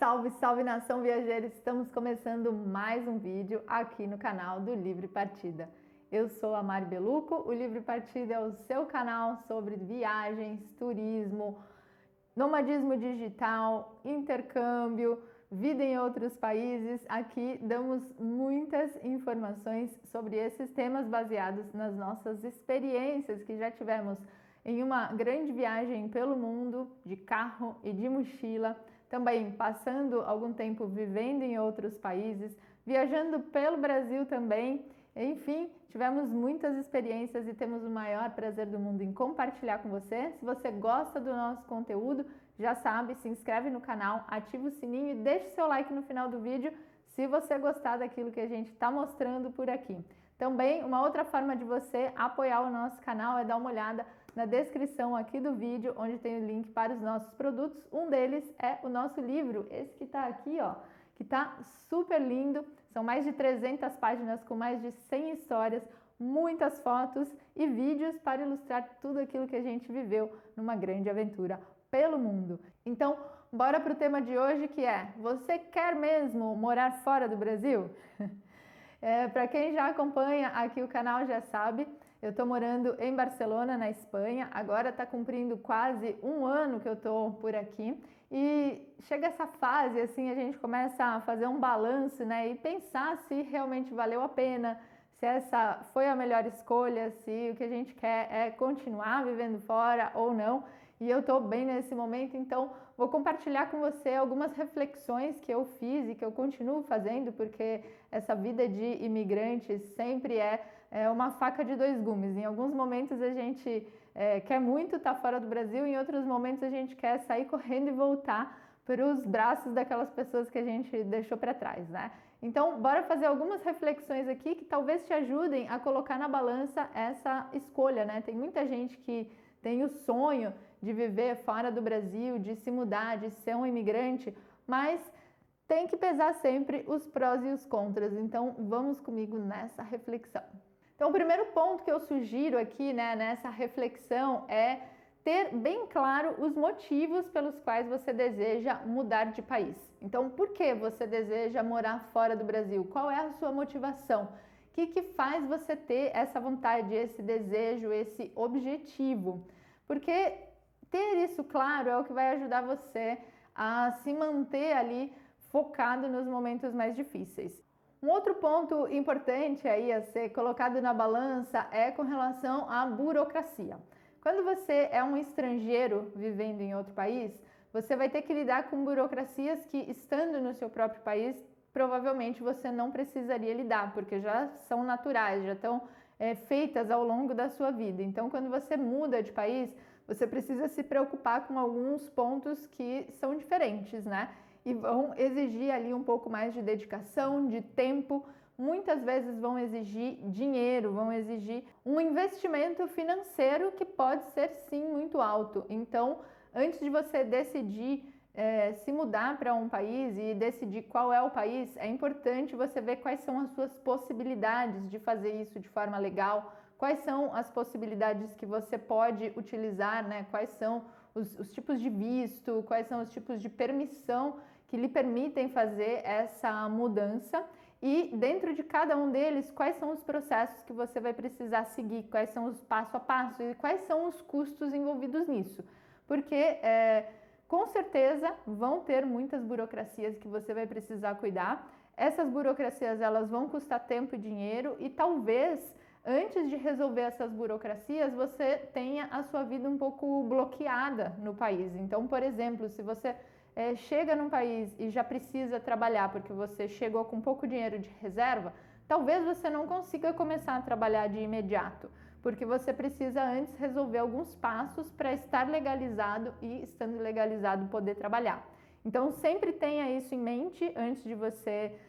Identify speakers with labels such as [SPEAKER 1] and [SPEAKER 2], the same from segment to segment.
[SPEAKER 1] Salve, salve nação viajeira! Estamos começando mais um vídeo aqui no canal do Livre Partida. Eu sou a Mari Beluco, o Livre Partida é o seu canal sobre viagens, turismo, nomadismo digital, intercâmbio, vida em outros países. Aqui damos muitas informações sobre esses temas baseados nas nossas experiências que já tivemos em uma grande viagem pelo mundo, de carro e de mochila, também passando algum tempo vivendo em outros países, viajando pelo Brasil também. Enfim, tivemos muitas experiências e temos o maior prazer do mundo em compartilhar com você. Se você gosta do nosso conteúdo, já sabe, se inscreve no canal, ativa o sininho e deixa o seu like no final do vídeo se você gostar daquilo que a gente está mostrando por aqui. Também, uma outra forma de você apoiar o nosso canal é dar uma olhada na descrição aqui do vídeo, onde tem o link para os nossos produtos. Um deles é o nosso livro, esse que está aqui, ó, que está super lindo. São mais de 300 páginas com mais de 100 histórias, muitas fotos e vídeos para ilustrar tudo aquilo que a gente viveu numa grande aventura pelo mundo. Então, bora para o tema de hoje, que é: você quer mesmo morar fora do Brasil? Para quem já acompanha aqui o canal já sabe, eu estou morando em Barcelona, na Espanha. Agora está cumprindo quase um ano que eu estou por aqui. E chega essa fase, assim, a gente começa a fazer um balanço, né? E pensar se realmente valeu a pena, se essa foi a melhor escolha, se o que a gente quer é continuar vivendo fora ou não. E eu estou bem nesse momento, então vou compartilhar com você algumas reflexões que eu fiz e que eu continuo fazendo, porque essa vida de imigrante sempre é uma faca de dois gumes. Em alguns momentos a gente quer muito estar fora do Brasil, em outros momentos a gente quer sair correndo e voltar para os braços daquelas pessoas que a gente deixou para trás, né? Então, bora fazer algumas reflexões aqui que talvez te ajudem a colocar na balança essa escolha, né? Tem muita gente que tem o sonho de viver fora do Brasil, de se mudar, de ser um imigrante, mas tem que pesar sempre os prós e os contras. Então, vamos comigo nessa reflexão. Então, o primeiro ponto que eu sugiro aqui, né, nessa reflexão é ter bem claro os motivos pelos quais você deseja mudar de país. Então, por que você deseja morar fora do Brasil? Qual é a sua motivação? O que faz você ter essa vontade, esse desejo, esse objetivo? Porque ter isso claro é o que vai ajudar você a se manter ali focado nos momentos mais difíceis. Um outro ponto importante aí a ser colocado na balança é com relação à burocracia. Quando você é um estrangeiro vivendo em outro país, você vai ter que lidar com burocracias que, estando no seu próprio país, provavelmente você não precisaria lidar, porque já são naturais, já estão feitas ao longo da sua vida. Então, quando você muda de país, você precisa se preocupar com alguns pontos que são diferentes, né? E vão exigir ali um pouco mais de dedicação, de tempo. Muitas vezes vão exigir dinheiro, vão exigir um investimento financeiro que pode ser sim muito alto. Então, antes de você decidir se mudar para um país e decidir qual é o país, é importante você ver quais são as suas possibilidades de fazer isso de forma legal, quais são as possibilidades que você pode utilizar, né? Quais são os tipos de visto, quais são os tipos de permissão que lhe permitem fazer essa mudança. E dentro de cada um deles, quais são os processos que você vai precisar seguir, quais são os passo a passo e quais são os custos envolvidos nisso. Porque com certeza vão ter muitas burocracias que você vai precisar cuidar. Essas burocracias elas vão custar tempo e dinheiro e talvez antes de resolver essas burocracias você tenha a sua vida um pouco bloqueada no país. Então, por exemplo, se você chega num país e já precisa trabalhar porque você chegou com pouco dinheiro de reserva, talvez você não consiga começar a trabalhar de imediato, porque você precisa antes resolver alguns passos para estar legalizado e, estando legalizado, poder trabalhar. Então, sempre tenha isso em mente antes de você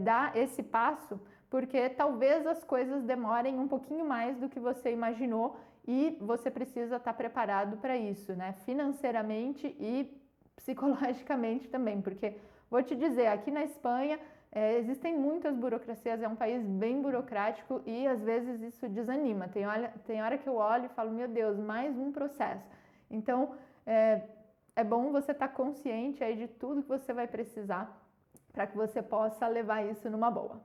[SPEAKER 1] dar esse passo, porque talvez as coisas demorem um pouquinho mais do que você imaginou e você precisa estar preparado para isso, né? Financeiramente e psicologicamente também, porque vou te dizer, aqui na Espanha existem muitas burocracias, é um país bem burocrático e às vezes isso desanima. Tem hora que eu olho e falo, meu Deus, mais um processo. Então, é bom você estar consciente aí de tudo que você vai precisar para que você possa levar isso numa boa.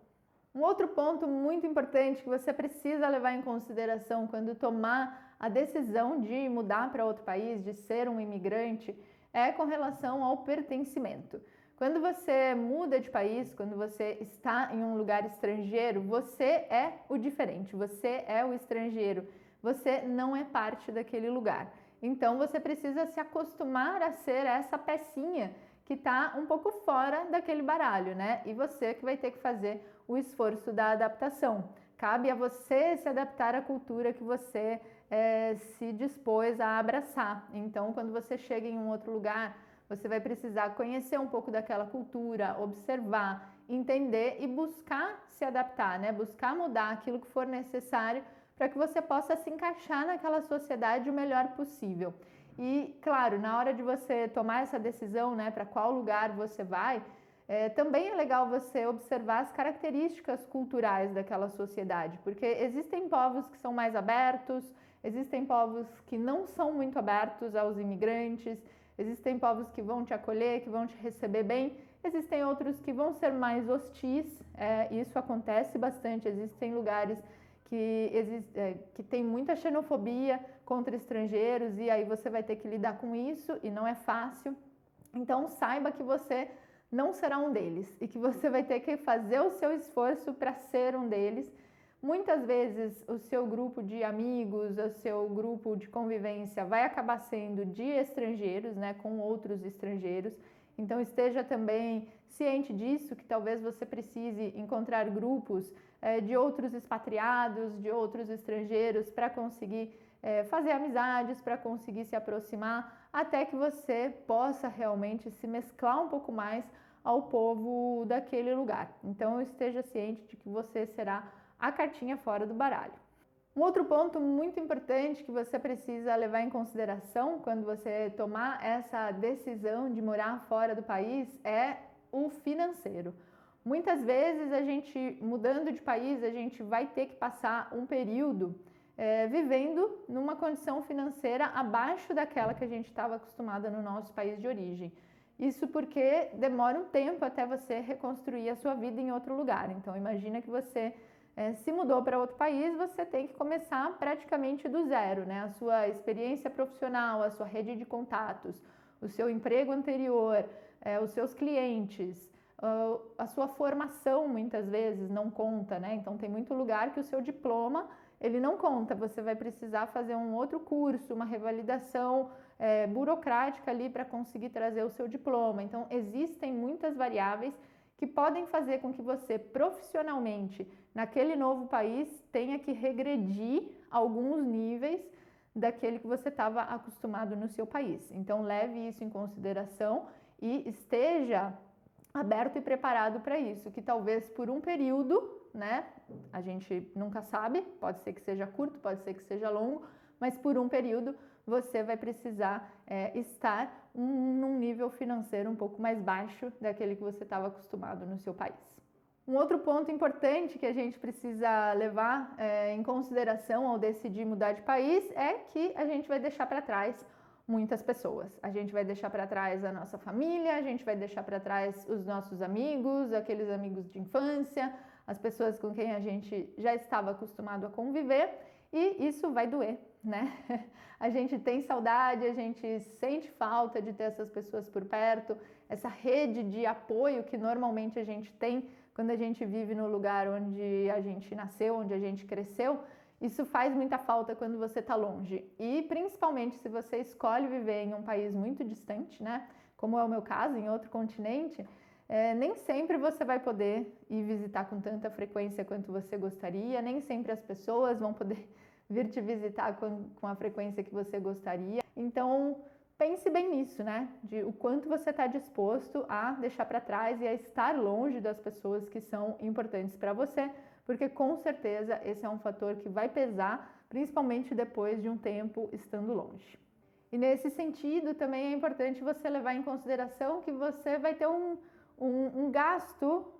[SPEAKER 1] Um outro ponto muito importante que você precisa levar em consideração quando tomar a decisão de mudar para outro país, de ser um imigrante, é com relação ao pertencimento. Quando você muda de país, quando você está em um lugar estrangeiro, você é o diferente, você é o estrangeiro, você não é parte daquele lugar. Então você precisa se acostumar a ser essa pecinha que está um pouco fora daquele baralho, né? E você que vai ter que fazer o esforço da adaptação. Cabe a você se adaptar à cultura que você se dispôs a abraçar. Então, quando você chega em um outro lugar, você vai precisar conhecer um pouco daquela cultura, observar, entender e buscar se adaptar, né? Buscar mudar aquilo que for necessário para que você possa se encaixar naquela sociedade o melhor possível. E, claro, na hora de você tomar essa decisão, né, para qual lugar você vai, também é legal você observar as características culturais daquela sociedade, porque existem povos que são mais abertos, existem povos que não são muito abertos aos imigrantes, existem povos que vão te acolher, que vão te receber bem, existem outros que vão ser mais hostis, isso acontece bastante, existem lugares que tem muita xenofobia contra estrangeiros e aí você vai ter que lidar com isso e não é fácil. Então saiba que você não será um deles e que você vai ter que fazer o seu esforço para ser um deles. Muitas vezes o seu grupo de amigos, o seu grupo de convivência vai acabar sendo de estrangeiros, né, com outros estrangeiros. Então esteja também ciente disso, que talvez você precise encontrar grupos de outros expatriados, de outros estrangeiros para conseguir fazer amizades, para conseguir se aproximar, até que você possa realmente se mesclar um pouco mais ao povo daquele lugar. Então esteja ciente de que você será a cartinha fora do baralho. Um outro ponto muito importante que você precisa levar em consideração quando você tomar essa decisão de morar fora do país é o financeiro. Muitas vezes a gente, mudando de país, a gente vai ter que passar um período vivendo numa condição financeira abaixo daquela que a gente estava acostumada no nosso país de origem. Isso porque demora um tempo até você reconstruir a sua vida em outro lugar. Então imagina que você se mudou para outro país, você tem que começar praticamente do zero, né? A sua experiência profissional, a sua rede de contatos, o seu emprego anterior, os seus clientes, a sua formação muitas vezes não conta, né? Então tem muito lugar que o seu diploma ele não conta, você vai precisar fazer um outro curso, uma revalidação burocrática ali para conseguir trazer o seu diploma. Então existem muitas variáveis que podem fazer com que você profissionalmente naquele novo país tenha que regredir alguns níveis daquele que você estava acostumado no seu país. Então leve isso em consideração e esteja aberto e preparado para isso, que talvez por um período, né, a gente nunca sabe, pode ser que seja curto, pode ser que seja longo, mas por um período você vai precisar estar num nível financeiro um pouco mais baixo daquele que você estava acostumado no seu país. Um outro ponto importante que a gente precisa levar em consideração ao decidir mudar de país é que a gente vai deixar para trás muitas pessoas. A gente vai deixar para trás a nossa família, a gente vai deixar para trás os nossos amigos, aqueles amigos de infância, as pessoas com quem a gente já estava acostumado a conviver, e isso vai doer, né? A gente tem saudade, a gente sente falta de ter essas pessoas por perto, essa rede de apoio que normalmente a gente tem quando a gente vive no lugar onde a gente nasceu, onde a gente cresceu. Isso faz muita falta quando você está longe, e principalmente se você escolhe viver em um país muito distante, né? Como é o meu caso, em outro continente, nem sempre você vai poder ir visitar com tanta frequência quanto você gostaria, nem sempre as pessoas vão poder vir te visitar com a frequência que você gostaria. Então pense bem nisso, né? De o quanto você está disposto a deixar para trás e a estar longe das pessoas que são importantes para você, porque com certeza esse é um fator que vai pesar, principalmente depois de um tempo estando longe. E nesse sentido também é importante você levar em consideração que você vai ter um gasto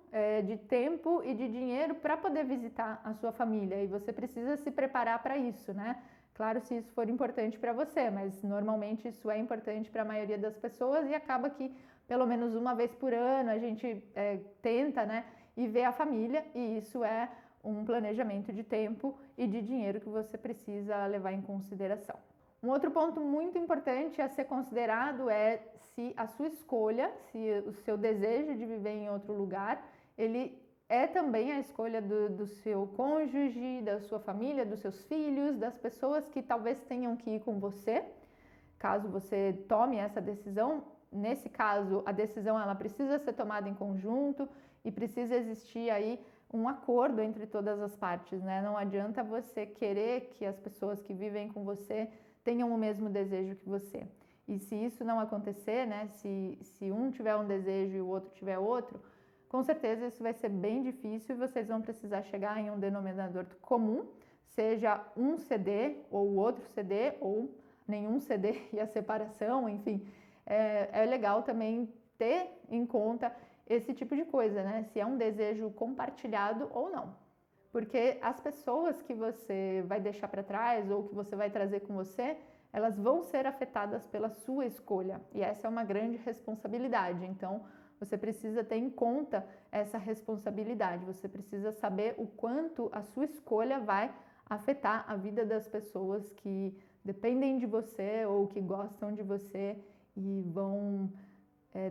[SPEAKER 1] de tempo e de dinheiro para poder visitar a sua família, e você precisa se preparar para isso, né? Claro, se isso for importante para você, mas normalmente isso é importante para a maioria das pessoas e acaba que pelo menos uma vez por ano a gente tenta, né, ir ver a família, e isso é um planejamento de tempo e de dinheiro que você precisa levar em consideração. Um outro ponto muito importante a ser considerado é se a sua escolha, se o seu desejo de viver em outro lugar, ele é também a escolha do seu cônjuge, da sua família, dos seus filhos, das pessoas que talvez tenham que ir com você, caso você tome essa decisão. Nesse caso, a decisão ela precisa ser tomada em conjunto e precisa existir aí um acordo entre todas as partes, né? Não adianta você querer que as pessoas que vivem com você tenham o mesmo desejo que você. E se isso não acontecer, né? Se um tiver um desejo e o outro tiver outro, com certeza isso vai ser bem difícil e vocês vão precisar chegar em um denominador comum, seja um CD ou outro CD ou nenhum CD e a separação, enfim. É legal também ter em conta esse tipo de coisa, né? Se é um desejo compartilhado ou não. Porque as pessoas que você vai deixar para trás ou que você vai trazer com você, elas vão ser afetadas pela sua escolha. E essa é uma grande responsabilidade. Então, você precisa ter em conta essa responsabilidade. Você precisa saber o quanto a sua escolha vai afetar a vida das pessoas que dependem de você ou que gostam de você e vão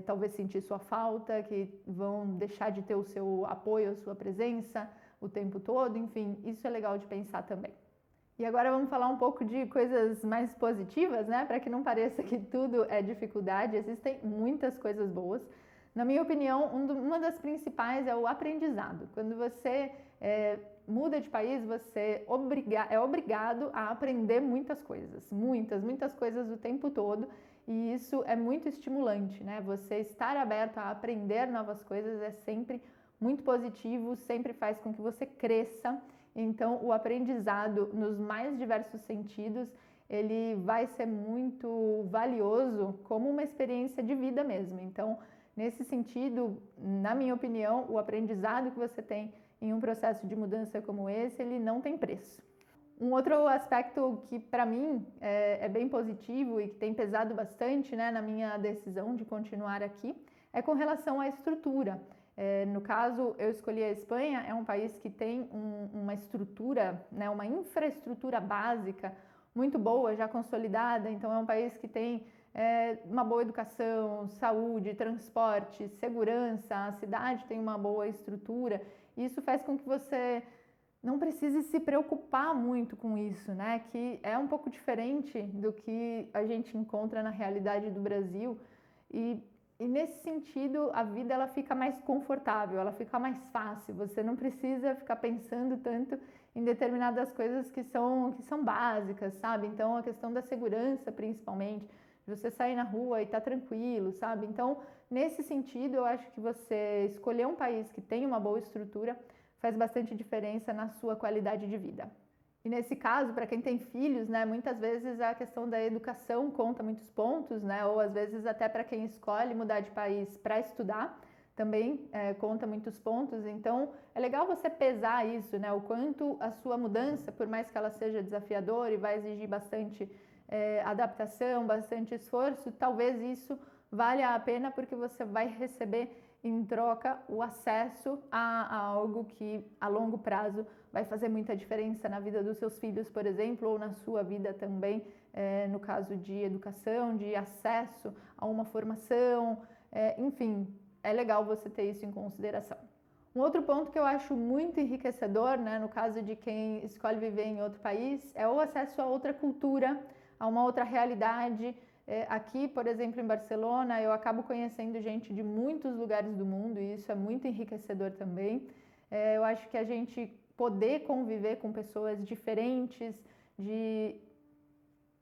[SPEAKER 1] talvez sentir sua falta, que vão deixar de ter o seu apoio, a sua presença o tempo todo. Enfim, isso é legal de pensar também. E agora vamos falar um pouco de coisas mais positivas, né? Para que não pareça que tudo é dificuldade, existem muitas coisas boas. Na minha opinião, uma das principais é o aprendizado. Quando você muda de país, você é obrigado a aprender muitas coisas, muitas coisas o tempo todo, e isso é muito estimulante, né? Você estar aberto a aprender novas coisas é sempre muito positivo, sempre faz com que você cresça. Então, o aprendizado nos mais diversos sentidos, ele vai ser muito valioso como uma experiência de vida mesmo. Então, nesse sentido, na minha opinião, o aprendizado que você tem em um processo de mudança como esse, ele não tem preço. Um outro aspecto que para mim é bem positivo e que tem pesado bastante, né, na minha decisão de continuar aqui, é com relação à estrutura. No caso, eu escolhi a Espanha, é um país que tem uma estrutura, né, uma infraestrutura básica muito boa, já consolidada. Então é um país que tem uma boa educação, saúde, transporte, segurança, a cidade tem uma boa estrutura. Isso faz com que você não precise se preocupar muito com isso, né? Que é um pouco diferente do que a gente encontra na realidade do Brasil. E nesse sentido, a vida ela fica mais confortável, ela fica mais fácil. Você não precisa ficar pensando tanto em determinadas coisas que são básicas, sabe? Então, a questão da segurança, principalmente, de você sair na rua e estar tranquilo, sabe? Então, nesse sentido, eu acho que você escolher um país que tem uma boa estrutura faz bastante diferença na sua qualidade de vida. E nesse caso, para quem tem filhos, né, muitas vezes a questão da educação conta muitos pontos, né, ou às vezes até para quem escolhe mudar de país para estudar, também conta muitos pontos. Então, é legal você pesar isso, né, o quanto a sua mudança, por mais que ela seja desafiadora e vai exigir bastante adaptação, bastante esforço, talvez isso valha a pena porque você vai receber em troca o acesso a algo que a longo prazo vai fazer muita diferença na vida dos seus filhos, por exemplo, ou na sua vida também, no caso de educação, de acesso a uma formação, enfim, é legal você ter isso em consideração. Um outro ponto que eu acho muito enriquecedor, né, no caso de quem escolhe viver em outro país, é o acesso a outra cultura, a uma outra realidade. Aqui, por exemplo, em Barcelona, eu acabo conhecendo gente de muitos lugares do mundo e isso é muito enriquecedor também. Eu acho que a gente poder conviver com pessoas diferentes, de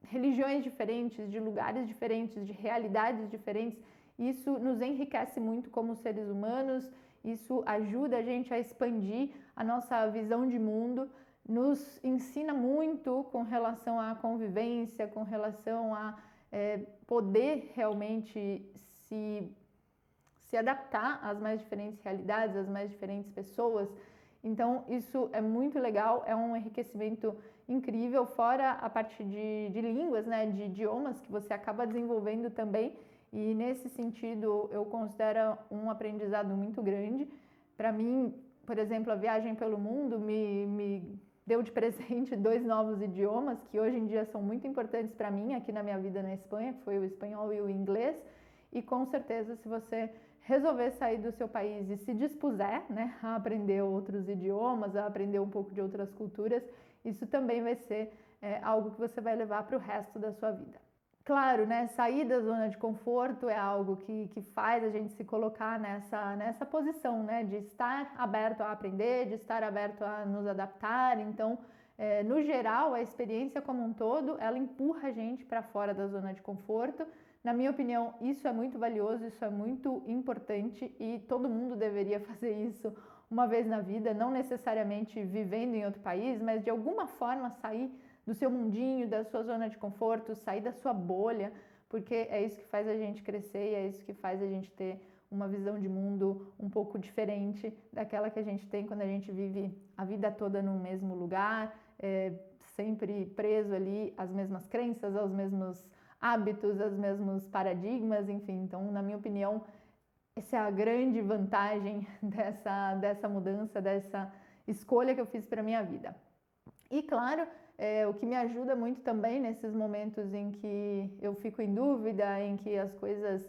[SPEAKER 1] religiões diferentes, de lugares diferentes, de realidades diferentes, isso nos enriquece muito como seres humanos, isso ajuda a gente a expandir a nossa visão de mundo, nos ensina muito com relação à convivência, com relação a poder realmente se adaptar às mais diferentes realidades, às mais diferentes pessoas. Então isso é muito legal, é um enriquecimento incrível, fora a parte de línguas, né, de idiomas que você acaba desenvolvendo também, e nesse sentido eu considero um aprendizado muito grande. Para mim, por exemplo, a viagem pelo mundo me deu de presente 2 novos idiomas que hoje em dia são muito importantes para mim aqui na minha vida na Espanha, que foi o espanhol e o inglês. E com certeza, se você resolver sair do seu país e se dispuser, né, a aprender outros idiomas, a aprender um pouco de outras culturas, isso também vai ser algo que você vai levar para o resto da sua vida. Claro, né, sair da zona de conforto é algo que faz a gente se colocar nessa posição, né, de estar aberto a aprender, de estar aberto a nos adaptar. Então, no geral, a experiência como um todo, ela empurra a gente para fora da zona de conforto. Na minha opinião, isso é muito valioso, isso é muito importante e todo mundo deveria fazer isso uma vez na vida, não necessariamente vivendo em outro país, mas de alguma forma sair do seu mundinho, da sua zona de conforto, sair da sua bolha, porque é isso que faz a gente crescer e é isso que faz a gente ter uma visão de mundo um pouco diferente daquela que a gente tem quando a gente vive a vida toda no mesmo lugar, sempre preso ali às mesmas crenças, aos mesmos hábitos, aos mesmos paradigmas, enfim. Então, na minha opinião, essa é a grande vantagem dessa mudança, dessa escolha que eu fiz para a minha vida. E claro, o que me ajuda muito também nesses momentos em que eu fico em dúvida, em que as coisas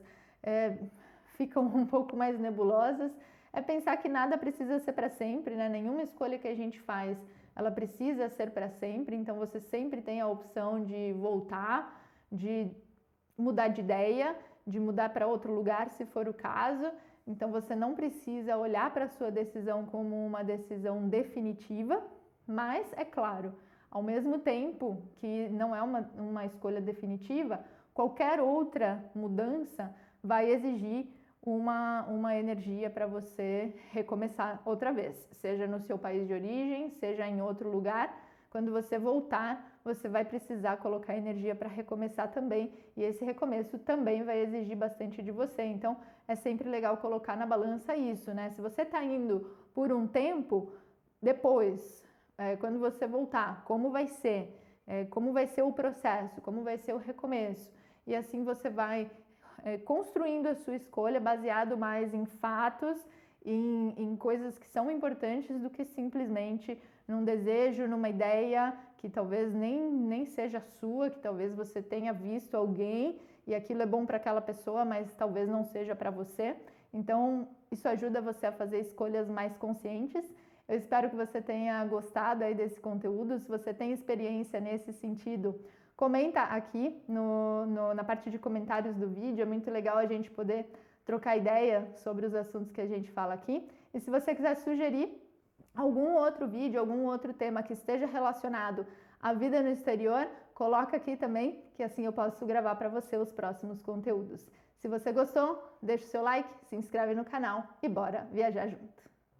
[SPEAKER 1] ficam um pouco mais nebulosas, é pensar que nada precisa ser para sempre, né? Nenhuma escolha que a gente faz, ela precisa ser para sempre, então você sempre tem a opção de voltar, de mudar de ideia, de mudar para outro lugar se for o caso. Então você não precisa olhar para a sua decisão como uma decisão definitiva, mas é claro, ao mesmo tempo que não é uma escolha definitiva, qualquer outra mudança vai exigir uma energia para você recomeçar outra vez, seja no seu país de origem, seja em outro lugar. Quando você voltar, você vai precisar colocar energia para recomeçar também, e esse recomeço também vai exigir bastante de você. Então, é sempre legal colocar na balança isso, né? Se você está indo por um tempo, depois, quando você voltar, como vai ser? Como vai ser o processo? Como vai ser o recomeço? E assim você vai construindo a sua escolha baseado mais em fatos, em coisas que são importantes do que simplesmente num desejo, numa ideia que talvez nem seja sua, que talvez você tenha visto alguém e aquilo é bom para aquela pessoa, mas talvez não seja para você. Então, isso ajuda você a fazer escolhas mais conscientes. Eu espero que você tenha gostado aí desse conteúdo. Se você tem experiência nesse sentido, comenta aqui na parte de comentários do vídeo. É muito legal a gente poder trocar ideia sobre os assuntos que a gente fala aqui. E se você quiser sugerir algum outro vídeo, algum outro tema que esteja relacionado à vida no exterior, coloca aqui também, que assim eu posso gravar para você os próximos conteúdos. Se você gostou, deixa o seu like, se inscreve no canal e bora viajar junto!